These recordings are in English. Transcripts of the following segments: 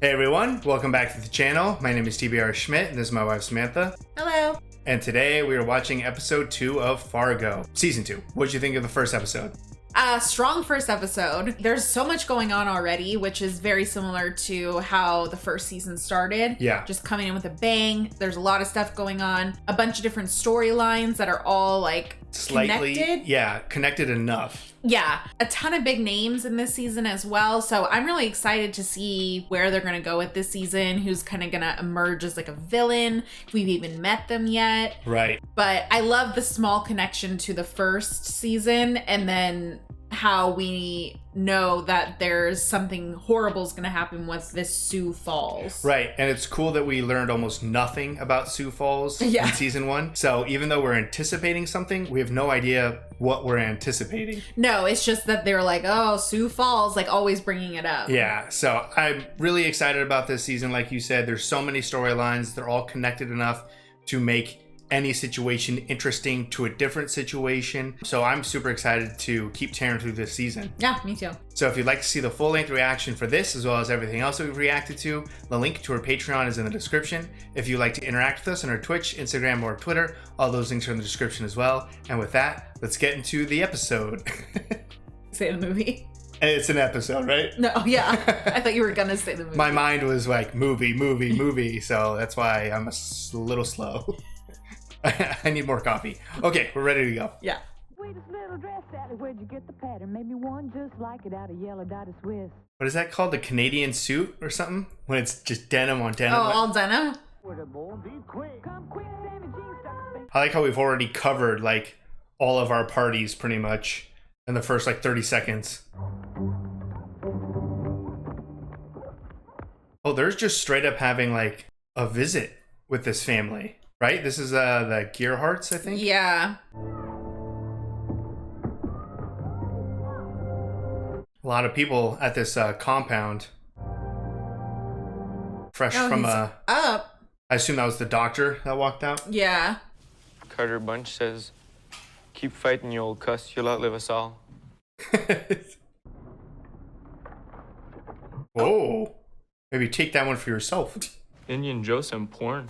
Hey everyone, welcome back to the channel. My name is TBR Schmitt and this is my wife Samantha. Hello. And today we are watching episode 2 of Fargo, season 2. What'd you think of the first episode? Strong first episode. There's so much going on already, which is very similar to how the first season started. Yeah. Just coming in with a bang. There's a lot of stuff going on. A bunch of different storylines that are all like Slightly, connected. yeah, connected enough. Yeah. A ton of big names in this season as well. So I'm really excited to see where they're going to go with this season. Who's kind of going to emerge as like a villain. If we've even met them yet. Right. But I love the small connection to the first season and then how we know that there's something horrible is going to happen with this Sioux Falls. Right, and it's cool that we learned almost nothing about Sioux Falls in season 1. So even though we're anticipating something, we have no idea what we're anticipating. No, it's just that they're like, oh, Sioux Falls, like always bringing it up. Yeah, so I'm really excited about this season. Like you said, there's so many storylines. They're all connected enough to make any situation interesting to a different situation. So I'm super excited to keep tearing through this season. Yeah, me too. So if you'd like to see the full-length reaction for this, as well as everything else that we've reacted to, the link to our Patreon is in the description. If you'd like to interact with us on our Twitch, Instagram, or Twitter, all those links are in the description as well. And with that, let's get into the episode. Say the movie. It's an episode, right? No, yeah. I thought you were gonna say the movie. My mind was like movie. So that's why I'm a little slow. I need more coffee. Okay, we're ready to go. Yeah. Sweetest little dress, Sally, where'd you get the pattern? Maybe one just like it out of yellow dotted Swiss. What is that called? The Canadian suit or something? When it's just denim on denim? Oh, all denim? Come quick, Sammy Jean stuck a I like how we've already covered like all of our parties pretty much in the first like 30 seconds. Oh, there's just straight up having like a visit with this family, right? This is the Gearharts, I think? Yeah. A lot of people at this compound. Fresh from he's up. I assume that was the doctor that walked out. Yeah. Carter Bunch says, keep fighting, you old cuss. You'll outlive us all. Whoa. Maybe take that one for yourself. Indian Joe some porn.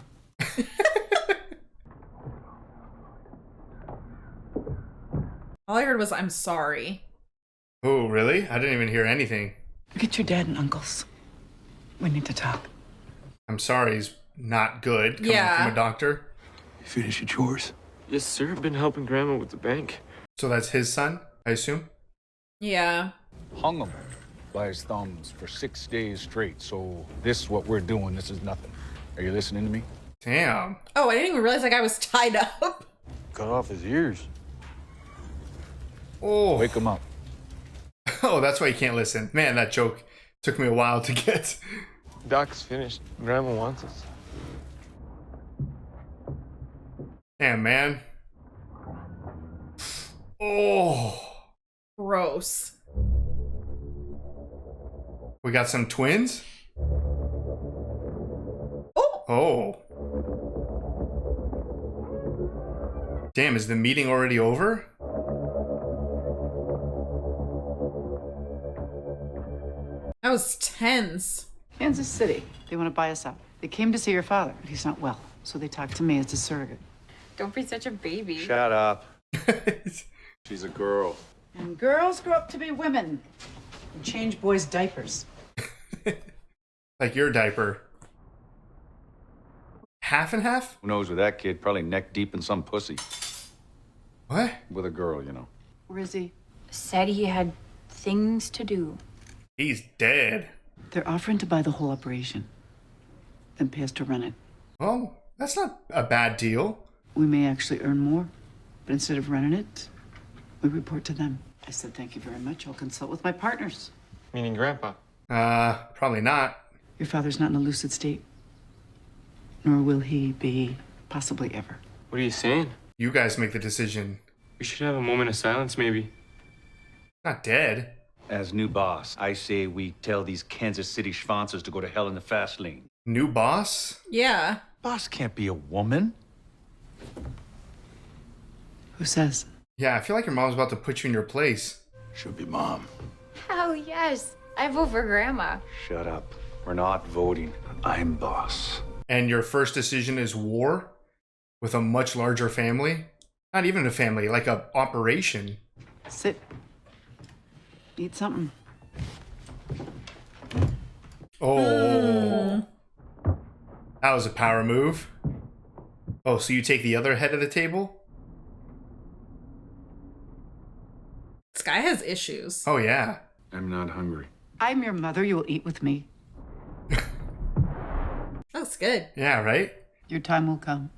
All I heard was, I'm sorry. Oh, really? I didn't even hear anything. Look at your dad and uncles. We need to talk. I'm sorry, he's not good coming from a doctor. You finish your chores? Yes, sir. Been helping Grandma with the bank. So that's his son, I assume? Yeah. Hung him by his thumbs for 6 days straight. So this is what we're doing. This is nothing. Are you listening to me? Damn. Oh, I didn't even realize like I was tied up. Cut off his ears. Oh. Wake him up. Oh, that's why you can't listen. Man, that joke took me a while to get. Doc's finished. Grandma wants us. Damn, man. Oh. Gross. We got some twins? Oh. Oh. Damn, is the meeting already over? That was tense. Kansas City. They want to buy us out. They came to see your father, but he's not well. So they talked to me as a surrogate. Don't be such a baby. Shut up. She's a girl. And girls grow up to be women. And change boys' diapers. Like your diaper. Half and half? Who knows with that kid? Probably neck deep in some pussy. What? With a girl, you know. Where is he? Said he had things to do. He's dead. They're offering to buy the whole operation. Then pay us to run it. Well, that's not a bad deal. We may actually earn more. But instead of running it, we report to them. I said, thank you very much. I'll consult with my partners. Meaning Grandpa. Probably not. Your father's not in a lucid state. Nor will he be possibly ever. What are you saying? You guys make the decision. We should have a moment of silence, maybe. Not dead. As new boss, I say we tell these Kansas City schwanzers to go to hell in the fast lane. New boss? Yeah. Boss can't be a woman. Who says? Yeah, I feel like your mom's about to put you in your place. Should be mom. Hell yes. I vote for Grandma. Shut up. We're not voting. I'm boss. And your first decision is war with a much larger family? Not even a family, like a operation. Sit. Eat something. Oh. That was a power move. Oh, so you take the other head of the table? This guy has issues. Oh, yeah. I'm not hungry. I'm your mother. You will eat with me. That's good. Yeah, right? Your time will come.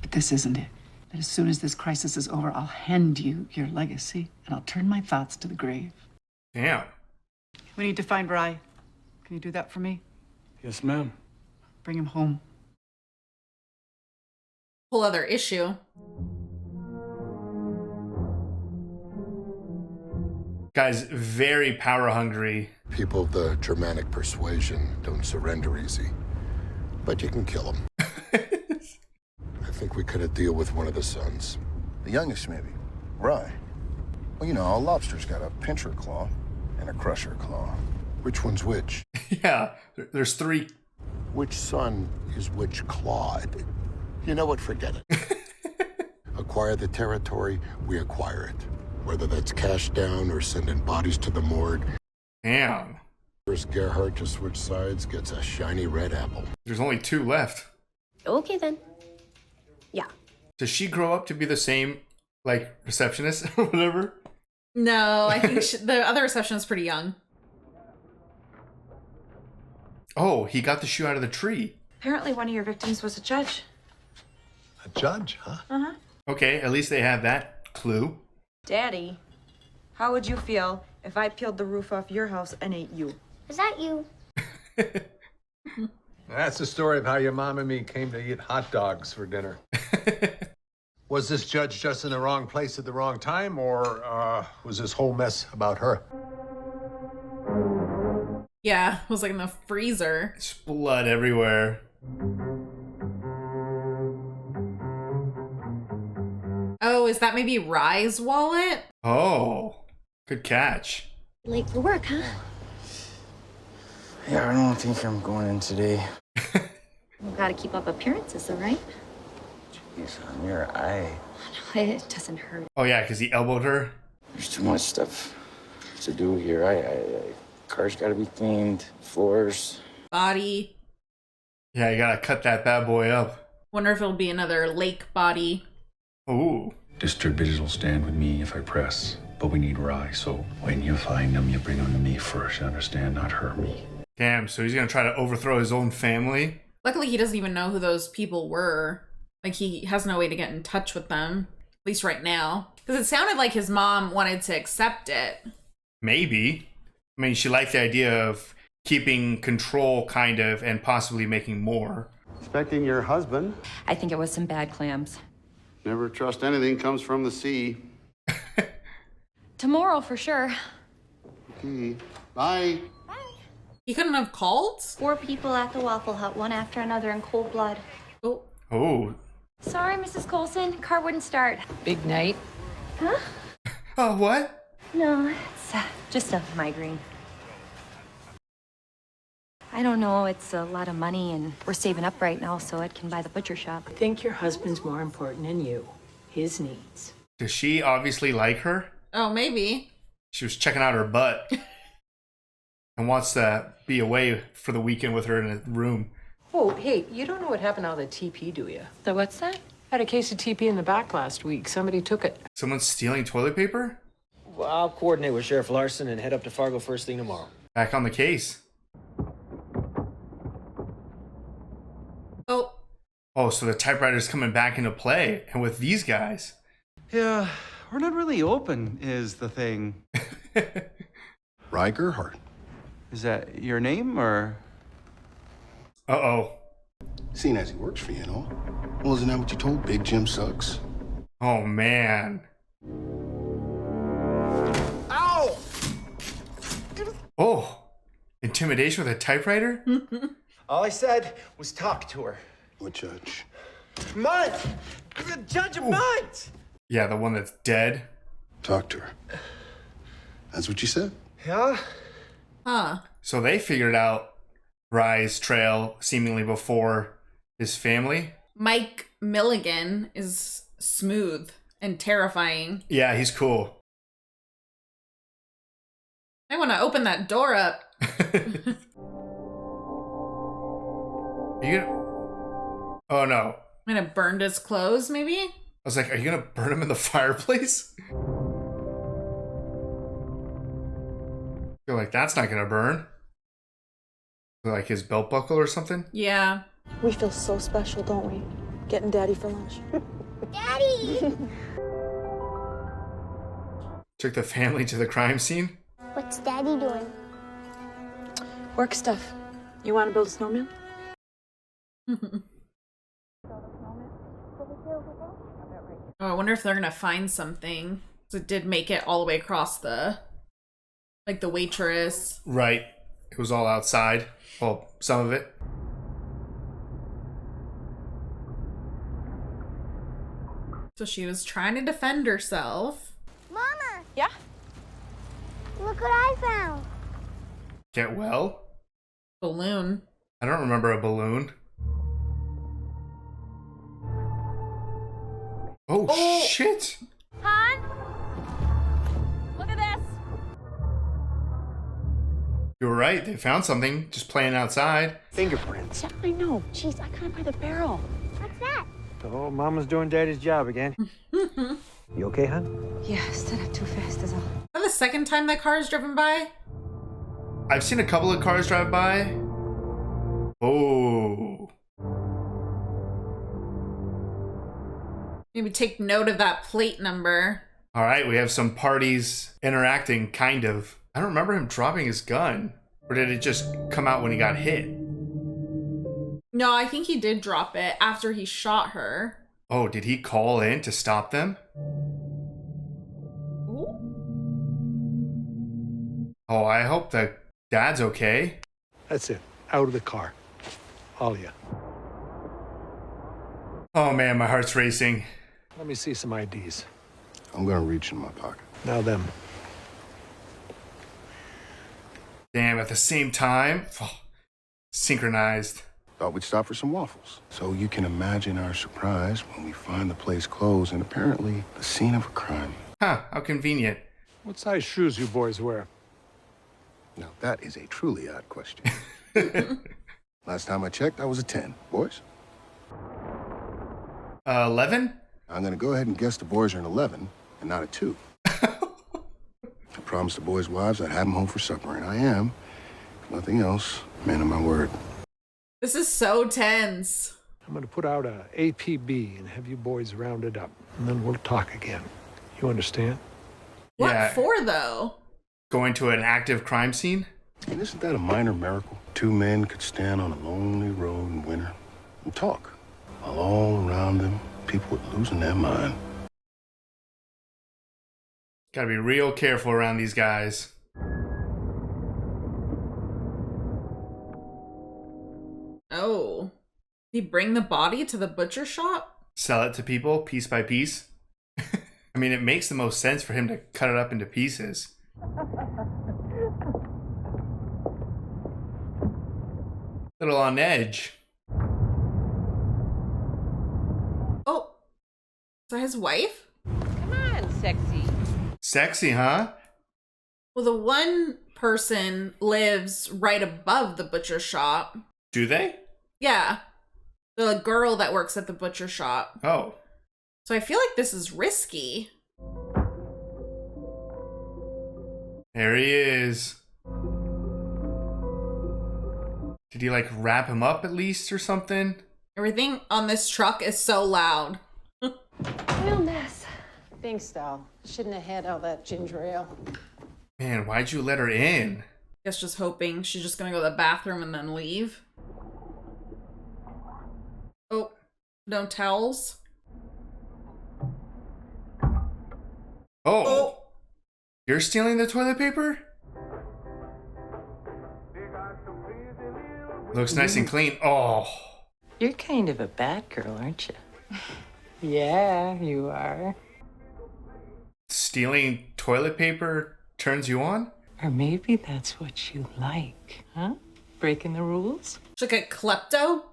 But this isn't it. That as soon as this crisis is over, I'll hand you your legacy and I'll turn my thoughts to the grave. Damn. We need to find Rye. Can you do that for me? Yes, ma'am. Bring him home. Whole other issue. Guy's very power hungry. People of the Germanic persuasion don't surrender easy. But you can kill them. I think we could deal with one of the sons. The youngest, maybe. Rye. Well, you know, a lobster's got a pincher claw and a crusher claw. Which one's which? Yeah, there's 3. Which son is which clawed? You know what? Forget it. Acquire the territory, we acquire it. Whether that's cash down or sending bodies to the morgue. Damn. First Gerhardt to switch sides gets a shiny red apple. There's only 2 left. Okay then. Yeah. Does she grow up to be the same, like, receptionist or whatever? No, I think the other receptionist is pretty young. Oh, he got the shoe out of the tree. Apparently one of your victims was a judge. A judge, huh? Uh-huh. Okay, at least they have that clue. Daddy, how would you feel if I peeled the roof off your house and ate you? Is that you? That's the story of how your mom and me came to eat hot dogs for dinner. Was this judge just in the wrong place at the wrong time, or was this whole mess about her? Yeah, it was like in the freezer. There's blood everywhere. Oh, is that maybe Rye's wallet? Oh, good catch. Late for work, huh? Yeah, I don't think I'm going in today. You gotta keep up appearances, though, right? Jeez, on your eye. No, it doesn't hurt. Oh, yeah, because he elbowed her. There's too much stuff to do here. Cars gotta be cleaned, floors. Body. Yeah, you gotta cut that bad boy up. Wonder if it'll be another lake body. Ooh. Distributors will stand with me if I press, but we need Rye, so when you find them, you bring them to me first, you understand? Not her, me. Damn, so he's gonna try to overthrow his own family? Luckily, he doesn't even know who those people were. Like, he has no way to get in touch with them. At least right now. Because it sounded like his mom wanted to accept it. Maybe. I mean, she liked the idea of keeping control, kind of, and possibly making more. Expecting your husband. I think it was some bad clams. Never trust anything comes from the sea. Tomorrow for sure. Okay. Bye. He couldn't have called? 4 people at the Waffle Hut, one after another in cold blood. Oh. Oh. Sorry, Mrs. Coulson. Car wouldn't start. Big night. Huh? Oh, what? No. It's just a migraine. I don't know, it's a lot of money and we're saving up right now so it can buy the butcher shop. I think your husband's more important than you. His needs. Does she obviously like her? Oh, maybe. She was checking out her butt. And wants to be away for the weekend with her in a room. Oh, hey, you don't know what happened out of the TP, do you? So what's that? Had a case of TP in the back last week. Somebody took it. Someone's stealing toilet paper? Well, I'll coordinate with Sheriff Larson and head up to Fargo first thing tomorrow. Back on the case. Oh. Oh, so the typewriter's coming back into play. And with these guys. Yeah, we're not really open, is the thing. Rye Gerhardt. Is that your name, or? Uh-oh. Seeing as he works for you, you know? Well, isn't that what you told Big Jim Suggs? Oh, man. Ow! Oh. Intimidation with a typewriter? All I said was talk to her. What judge? Munt! The Judge of Munt! Yeah, the one that's dead. Talk to her. That's what you said? Yeah? Huh. So they figured out Rye's trail seemingly before his family. Mike Milligan is smooth and terrifying. Yeah, he's cool. I want to open that door up. Are you gonna... Oh no. I'm gonna burn his clothes, maybe? I was like, are you gonna burn him in the fireplace? I feel like that's not gonna burn. Like his belt buckle or something? Yeah. We feel so special, don't we? Getting Daddy for lunch. Daddy! Took the family to the crime scene. What's Daddy doing? Work stuff. You want to build a snowman? Oh, I wonder if they're gonna find something. So it did make it all the way across the, like the waitress. Right. It was all outside. Well, some of it. So she was trying to defend herself. Mama! Yeah? Look what I found. Get well? Balloon. I don't remember a balloon. Oh, shit! Hon? Look at this. You were right. They found something just playing outside. Fingerprints. Yeah, I know. Jeez, I can't buy the barrel. What's that? Oh, Mama's doing Daddy's job again. You okay, hon? Yeah, stood up too fast is all. Is that the second time that car is driven by? I've seen a couple of cars drive by. Oh. Maybe take note of that plate number. All right, we have some parties interacting, kind of. I don't remember him dropping his gun. Or did it just come out when he got hit? No, I think he did drop it after he shot her. Oh, did he call in to stop them? Ooh. Oh, I hope that Dad's okay. That's it. Out of the car. All of you. Oh man, my heart's racing. Let me see some IDs. I'm gonna reach in my pocket. Now them. Damn, at the same time. Oh, synchronized. Thought we'd stop for some waffles. So you can imagine our surprise when we find the place closed and apparently the scene of a crime. Huh, how convenient. What size shoes you boys wear? Now that is a truly odd question. Last time I checked, I was a 10. Boys? 11? I'm gonna go ahead and guess the boys are an 11 and not a 2. I promised the boys' wives I'd have them home for supper, and I am. If nothing else, man of my word. This is so tense. I'm gonna put out a APB and have you boys rounded up, and then we'll talk again. You understand? What Yeah. for, though? Going to an active crime scene? And isn't that a minor miracle? 2 men could stand on a lonely road in winter and talk. While all around them, people were losing their mind. Gotta be real careful around these guys. Oh. Did he bring the body to the butcher shop? Sell it to people piece by piece. I mean, it makes the most sense for him to cut it up into pieces. Little on edge. Oh. Is that his wife? Come on, sexy. Sexy, huh? Well, the one person lives right above the butcher shop. Do they? Yeah. The girl that works at the butcher shop. Oh. So I feel like this is risky. There he is. Did he like wrap him up at least or something? Everything on this truck is so loud. Real mess. Thanks, Doll. Shouldn't have had all that ginger ale. Man, why'd you let her in? Guess just hoping she's just gonna go to the bathroom and then leave. Oh, no towels. Oh. You're stealing the toilet paper? Looks nice and clean. Oh. You're kind of a bad girl, aren't you? Yeah, you are. Stealing toilet paper turns you on? Or maybe that's what you like, huh? breaking the rules. She's like a klepto.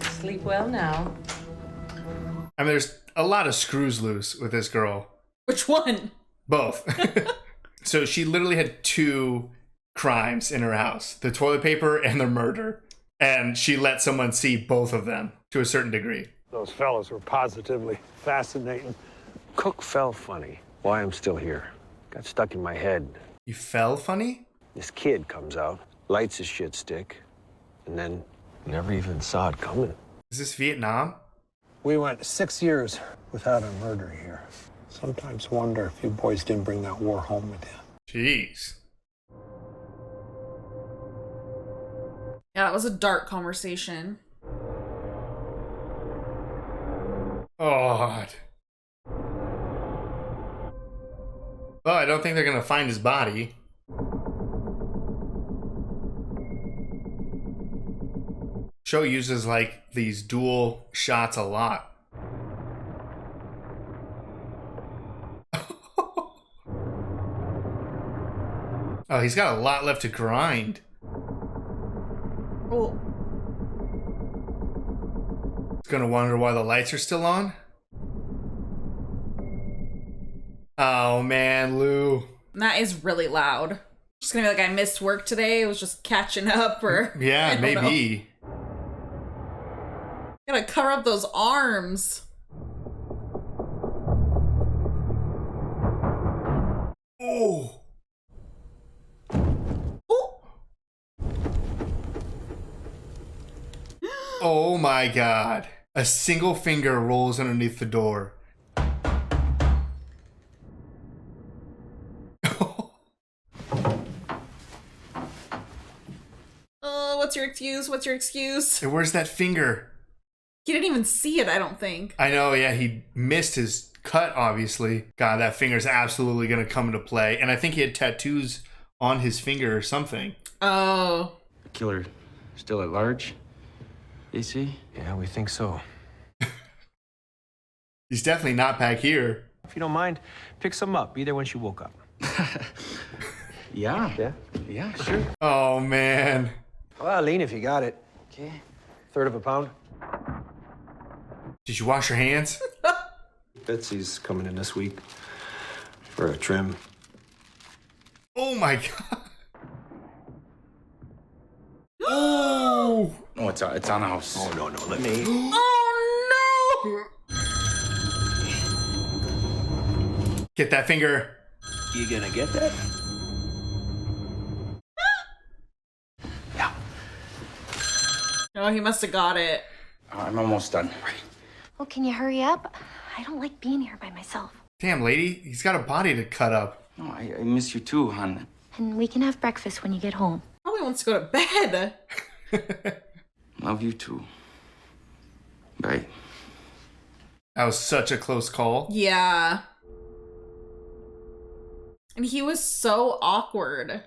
Sleep well now. I mean, there's a lot of screws loose with this girl. Which one? Both. So she literally had 2 crimes in her house, the toilet paper and the murder. And she let someone see both of them to a certain degree. Those fellas were positively fascinating. Cook fell funny. Why I'm still here. Got stuck in my head. You fell funny? This kid comes out, lights his shit stick, and then never even saw it coming. Is this Vietnam? We went 6 years without a murder here. Sometimes wonder if you boys didn't bring that war home with you. Jeez. Yeah, that was a dark conversation. Oh. Well, I don't think they're gonna find his body. Show uses like these dual shots a lot. Oh, he's got a lot left to grind. Oh. He's gonna wonder why the lights are still on. Oh man, Lou. That is really loud. Just gonna be like, I missed work today. I was just catching up, or Yeah, I don't know. maybe. Gotta cover up those arms. Oh. Oh my god. A single finger rolls underneath the door. What's your excuse? What's your excuse? Hey, where's that finger? He didn't even see it, I don't think. I know, yeah, he missed his cut, obviously. God, that finger's absolutely gonna come into play. And I think he had tattoos on his finger or something. Oh. The killer still at large? AC? Yeah, we think so. He's definitely not back here. If you don't mind, pick some up. Be there when she woke up. Yeah. Yeah? Yeah, sure. Oh, man. Well, lean if you got it. Okay. 1/3 of a pound. Did you wash your hands? Betsy's coming in this week for a trim. Oh my god. Oh! Oh, it's on the house. Oh, no, let me. Oh no! Get that finger. You gonna get that? Yeah. Oh, he must have got it. I'm almost done. Well, can you hurry up? I don't like being here by myself. Damn, lady. He's got a body to cut up. No, I miss you too, hon. And we can have breakfast when you get home. Probably wants to go to bed. Love you too. Bye. That was such a close call. Yeah. And he was so awkward.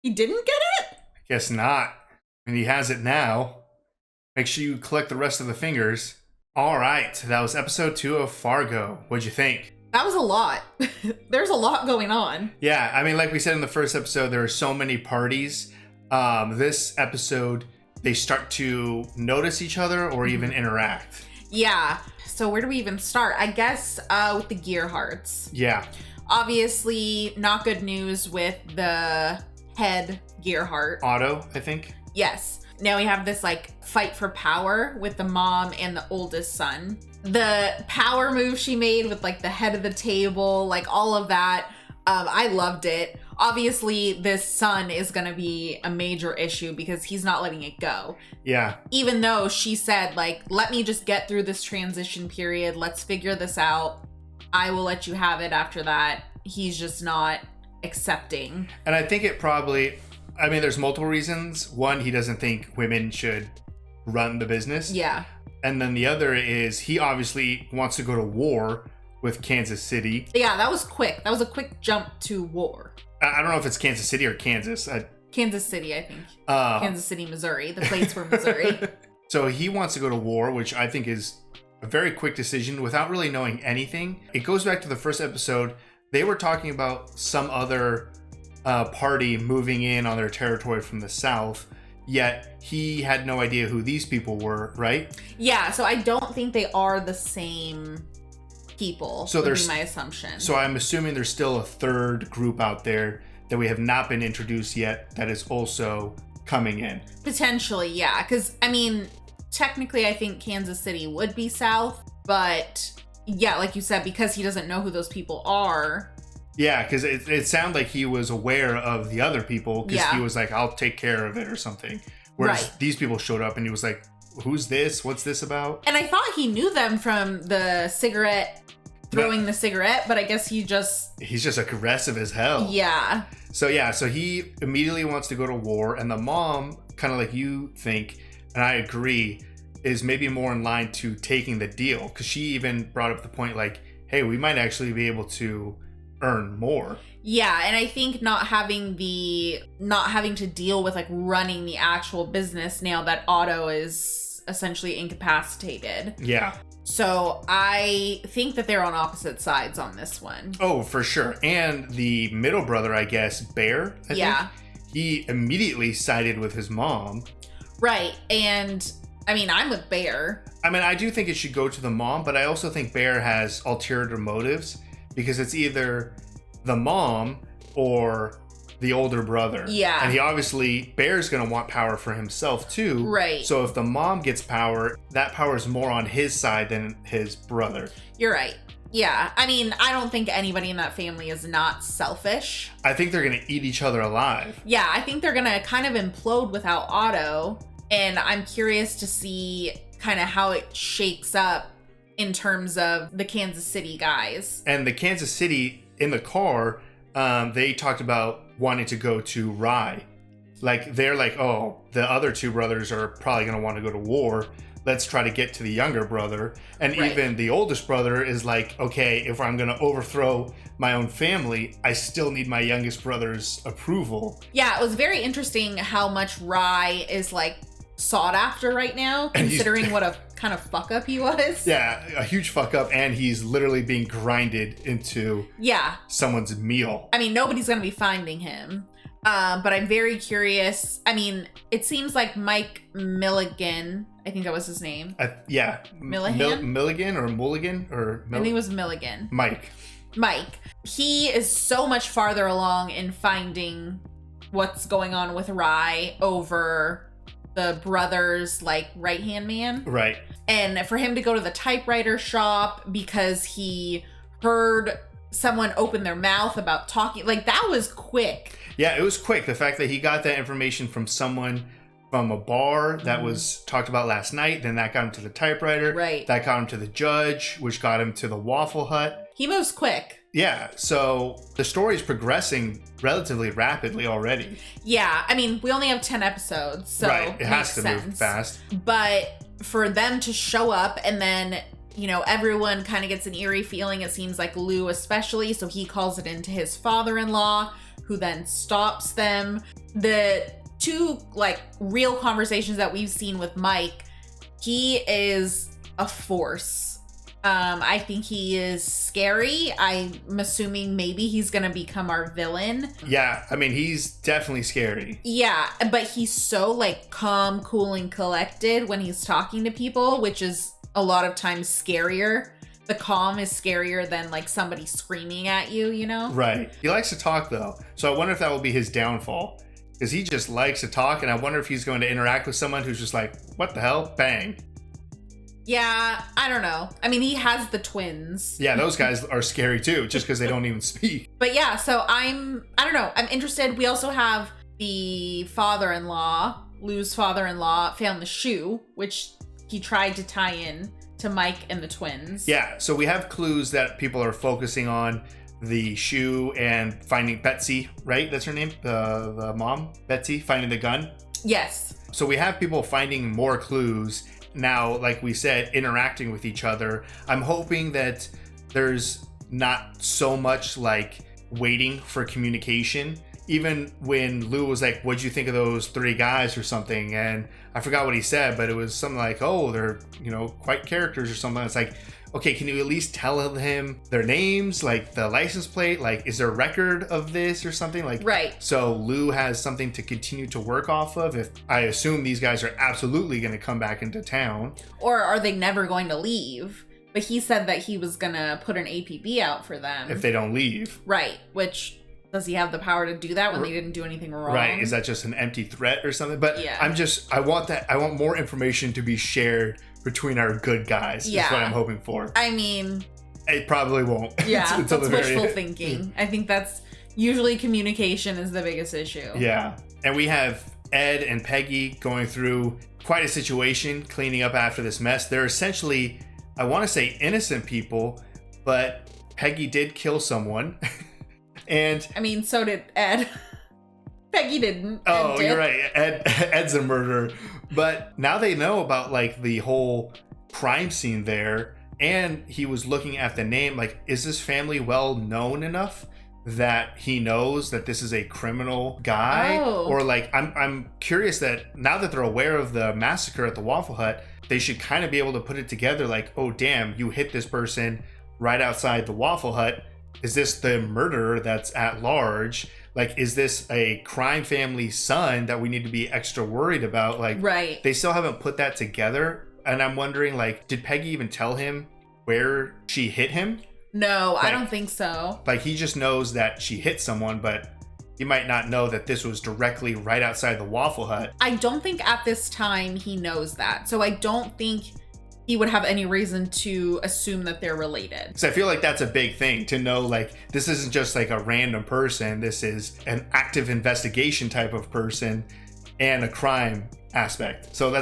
He didn't get it? Guess not. And he has it now. Make sure you collect the rest of the fingers. All right, that was episode 2 of Fargo. What'd you think? That was a lot. There's a lot going on. Yeah, I mean, like we said in the first episode, there are so many parties. This episode, they start to notice each other or even interact. Yeah. So where do we even start? I guess with the Gearharts. Yeah. Obviously, not good news with the head Gearhart. Otto, I think. Yes. Now we have this like fight for power with the mom and the oldest son. The power move she made with like the head of the table, like all of that. I loved it. Obviously, this son is going to be a major issue because he's not letting it go. Yeah. Even though she said like, let me just get through this transition period. Let's figure this out. I will let you have it after that. He's just not accepting. And I think it probably, I mean, there's multiple reasons. One, he doesn't think women should run the business. Yeah. And then the other is he obviously wants to go to war with Kansas City. Yeah, that was quick. That was a quick jump to war. I don't know if it's Kansas City or Kansas. Kansas City, I think. Kansas City, Missouri. The plates were Missouri. So he wants to go to war, which I think is a very quick decision without really knowing anything. It goes back to the first episode. They were talking about some other party moving in on their territory from the south, yet he had no idea who these people were, right? Yeah, so I don't think they are the same people, So would there's be my assumption. So I'm assuming there's still a third group out there that we have not been introduced yet that is also coming in. Potentially, yeah. Because, I mean, technically I think Kansas City would be south, but yeah, like you said, because he doesn't know who those people are. Yeah, because it sounded like he was aware of the other people, because Yeah. he was like, I'll take care of it or something. Whereas Right. these people showed up and he was like, who's this? What's this about? And I thought he knew them from the cigarette, throwing the cigarette, but I guess he's just aggressive as hell. Yeah. So he immediately wants to go to war, and the mom, kind of like you think, and I agree, is maybe more in line to taking the deal, because she even brought up the point like, hey, we might actually be able to earn more. Yeah, and I think not having to deal with like running the actual business now that Otto is essentially incapacitated. Yeah. So I think that they're on opposite sides on this one. Oh, for sure. And the middle brother, I guess, Bear, I Yeah. think, he immediately sided with his mom. Right. And I mean, I'm with Bear. I mean, I do think it should go to the mom, but I also think Bear has ulterior motives, because it's either the mom or the older brother. Yeah. And he obviously, Bear's going to want power for himself too. Right. So if the mom gets power, that power is more on his side than his brother. You're right. Yeah. I mean, I don't think anybody in that family is not selfish. I think they're going to eat each other alive. Yeah, I think they're going to kind of implode without Otto. And I'm curious to see kind of how it shakes up in terms of the Kansas City guys. And the Kansas City, in the car, they talked about wanting to go to Rye. Like, they're like, oh, the other two brothers are probably going to want to go to war. Let's try to get to the younger brother. And Right. even the oldest brother is like, okay, if I'm going to overthrow my own family, I still need my youngest brother's approval. Yeah, it was very interesting how much Rye is like sought after right now, And he's- considering what a kind of fuck up he was. Yeah, a huge fuck up, and he's literally being grinded into Yeah. someone's meal. I mean, nobody's going to be finding him. But I'm very curious. I mean, it seems like Mike Milligan, I think that was his name. Yeah. Milligan? Milligan or Mulligan? Or I think it was Milligan. Mike. He is so much farther along in finding what's going on with Rye over the brother's like right-hand man. Right. And for him to go to the typewriter shop because he heard someone open their mouth about talking, like that was quick. Yeah, it was quick. The fact that he got that information from someone from a bar that was talked about last night, then that got him to the typewriter. Right. That got him to the judge, which got him to the Waffle Hut. He moves quick. Yeah, so the story's progressing relatively rapidly already. Yeah, I mean, we only have 10 episodes, so right, it has to makes move sense. fast. But for them to show up and then, you know, everyone kind of gets an eerie feeling, it seems like Lou especially, so he calls it into his father-in-law, who then stops them. The two, like, real conversations that we've seen with Mike, he is a force. I think he is scary. I'm assuming maybe he's gonna become our villain. Yeah, I mean, he's definitely scary. Yeah, but he's so like calm, cool, and collected when he's talking to people, which is a lot of times scarier. The calm is scarier than like somebody screaming at you, you know? Right. He likes to talk, though. So I wonder if that will be his downfall. Because he just likes to talk, and I wonder if he's going to interact with someone who's just like, what the hell? Bang. Yeah, I don't know. I mean, he has the twins. Yeah, those guys are scary too, just because they don't even speak. But yeah, so I don't know. I'm interested. We also have the father-in-law, Lou's father-in-law, found the shoe, which he tried to tie in to Mike and the twins. Yeah, so we have clues that people are focusing on the shoe and finding Betsy, right? That's her name? The mom, Betsy, finding the gun. Yes. So we have people finding more clues now, like we said, interacting with each other. I'm hoping that there's not so much like waiting for communication. Even when Lou was like, what'd you think of those three guys or something? And I forgot what he said, but it was something like, oh, they're, you know, quite characters or something. It's like, okay, can you at least tell him their names, like the license plate? Like, is there a record of this or something? Like, right. So Lou has something to continue to work off of. If I assume these guys are absolutely going to come back into town. Or are they never going to leave? But he said that he was going to put an APB out for them. If they don't leave. Right. Which, does he have the power to do that when they didn't do anything wrong? Right. Is that just an empty threat or something? But yeah. I want more information to be shared between our good guys. Yeah. Is what I'm hoping for. I mean, it probably won't. Yeah. That's wishful thinking. I think that's usually communication is the biggest issue. Yeah. And we have Ed and Peggy going through quite a situation, cleaning up after this mess. They're essentially, I want to say innocent people, but Peggy did kill someone. And I mean, so did Ed. Peggy didn't. Oh, you're right. Ed's a murderer. But now they know about like the whole crime scene there, and he was looking at the name. Like, is this family well known enough that he knows that this is a criminal guy? Oh. Or like, I'm curious that now that they're aware of the massacre at the Waffle Hut, they should kind of be able to put it together. Like, oh damn, you hit this person right outside the Waffle Hut. Is this the murderer that's at large? Like, is this a crime family son that we need to be extra worried about? Like, right. They still haven't put that together. And I'm wondering, like, did Peggy even tell him where she hit him? No, like, I don't think so. Like, he just knows that she hit someone, but he might not know that this was directly right outside the Waffle Hut. I don't think at this time he knows that. So I don't think he would have any reason to assume that they're related. So I feel like that's a big thing to know, like, this isn't just like a random person. This is an active investigation type of person and a crime aspect. So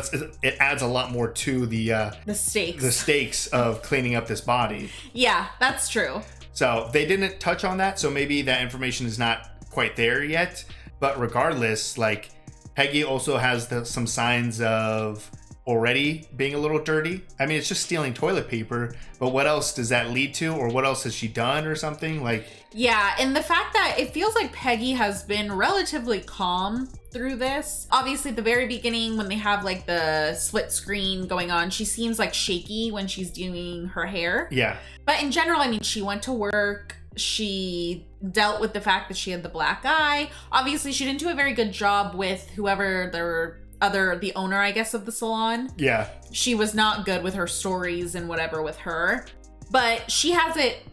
it adds a lot more to the stakes of cleaning up this body. Yeah, that's true. So they didn't touch on that. So maybe that information is not quite there yet. But regardless, like, Peggy also has some signs of already being a little dirty. I mean, it's just stealing toilet paper, but what else does that lead to? Or what else has she done or something? Like, yeah, and the fact that it feels like Peggy has been relatively calm through this. Obviously, at the very beginning, when they have like the split screen going on, she seems like shaky when she's doing her hair. Yeah. But in general, I mean, she went to work. She dealt with the fact that she had the black eye. Obviously, she didn't do a very good job with whoever the owner, I guess, of the salon. Yeah. She was not good with her stories and whatever with her. But she has it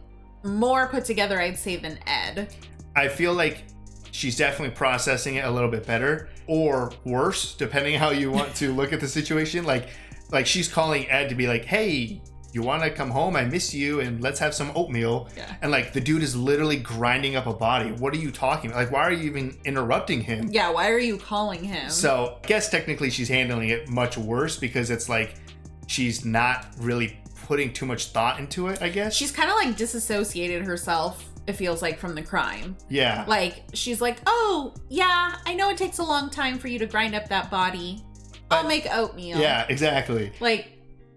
more put together, I'd say, than Ed. I feel like she's definitely processing it a little bit better, or worse, depending how you want to look at the situation. Like she's calling Ed to be like, hey, you want to come home? I miss you, and let's have some oatmeal. Yeah. And like, the dude is literally grinding up a body. What are you talking about? Like, why are you even interrupting him? Yeah, why are you calling him? So I guess technically she's handling it much worse, because it's like she's not really putting too much thought into it, I guess. She's kind of like disassociated herself, it feels like, from the crime. Yeah. Like, she's like, oh, yeah, I know it takes a long time for you to grind up that body. I'll make oatmeal. Yeah, exactly. Like,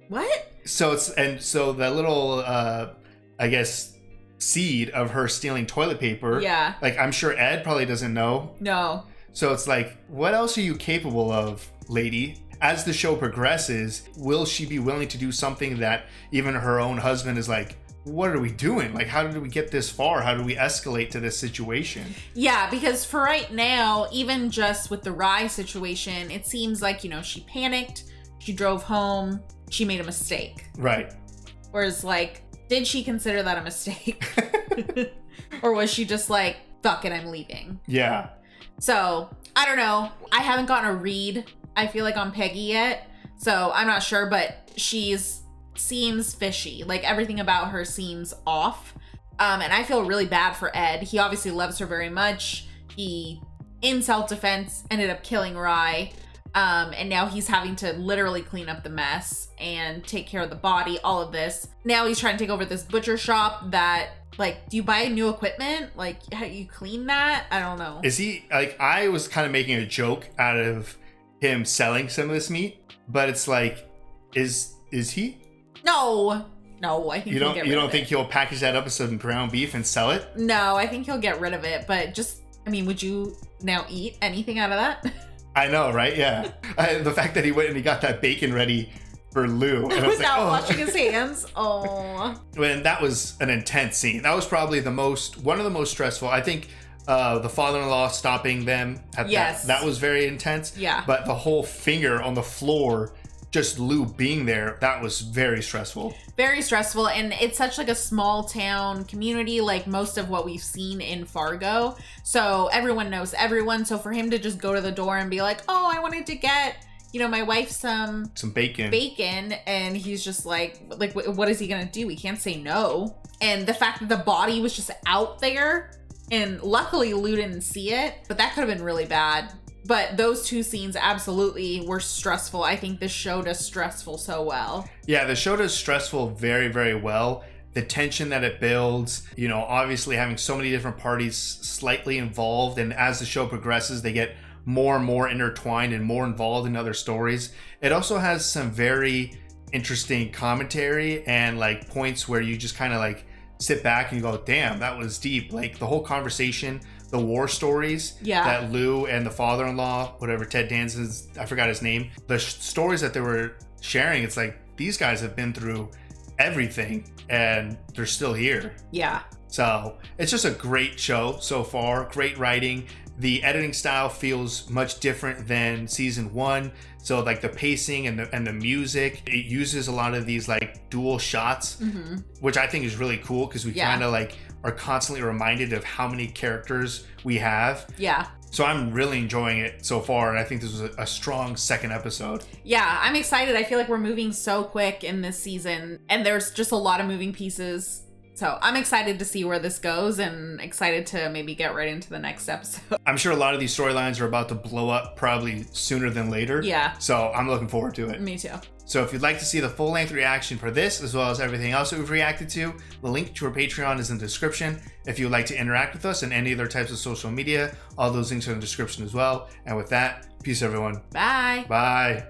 what? So so that little, I guess, seed of her stealing toilet paper. Yeah. Like, I'm sure Ed probably doesn't know. No. So it's like, what else are you capable of, lady? As the show progresses, will she be willing to do something that even her own husband is like, what are we doing? Like, how did we get this far? How do we escalate to this situation? Yeah, because for right now, even just with the Rye situation, it seems like, she panicked, she drove home, she made a mistake. Right. Whereas, like, did she consider that a mistake? Or was she just like, fuck it, I'm leaving? Yeah. So, I don't know. I haven't gotten a read, I feel like, on Peggy yet. So, I'm not sure, but seems fishy. Like, everything about her seems off. And I feel really bad for Ed. He obviously loves her very much. He, in self-defense, ended up killing Rye. And now he's having to literally clean up the mess and take care of the body, all of this. Now he's trying to take over this butcher shop that, like, do you buy new equipment? Like, how you clean that? I don't know. Is he, like, I was kind of making a joke out of him selling some of this meat, but it's like, is he? No, I think you don't think he'll package that up as some ground beef and sell it? No, I think he'll get rid of it. But just, I mean, would you now eat anything out of that? I know, right? Yeah. The fact that he went and he got that bacon ready for Lou. And I was Without like, washing his hands. Oh. And that was an intense scene. That was probably one of the most stressful. I think the father-in-law stopping them at that was very intense. Yeah. But the whole finger on the floor, just Lou being there, that was very stressful. Very stressful. And it's such like a small town community, like most of what we've seen in Fargo. So everyone knows everyone. So for him to just go to the door and be like, oh, I wanted to get, you know, my wife some bacon. And he's just like, what is he going to do? He can't say no. And the fact that the body was just out there, and luckily Lou didn't see it, but that could have been really bad. But those two scenes absolutely were stressful. I think this show does stressful so well. Yeah, the show does stressful very, very well. The tension that it builds, you know, obviously having so many different parties slightly involved. And as the show progresses, they get more and more intertwined and more involved in other stories. It also has some very interesting commentary and like points where you just kind of like sit back and you go, damn, that was deep. Like the whole conversation, the war stories that Lou and the father-in-law, whatever Ted Danson's, I forgot his name, the stories that they were sharing, it's like these guys have been through everything and they're still here. Yeah. So it's just a great show so far. Great writing. The editing style feels much different than season 1. So like the pacing and the music, it uses a lot of these like dual shots, which I think is really cool because we kind of like are constantly reminded of how many characters we have. Yeah. So I'm really enjoying it so far, and I think this was a strong second episode. Yeah, I'm excited. I feel like we're moving so quick in this season, and there's just a lot of moving pieces. So I'm excited to see where this goes and excited to maybe get right into the next episode. I'm sure a lot of these storylines are about to blow up probably sooner than later. Yeah. So I'm looking forward to it. Me too. So if you'd like to see the full-length reaction for this, as well as everything else that we've reacted to, the link to our Patreon is in the description. If you'd like to interact with us in any other types of social media, all those links are in the description as well. And with that, peace everyone. Bye. Bye.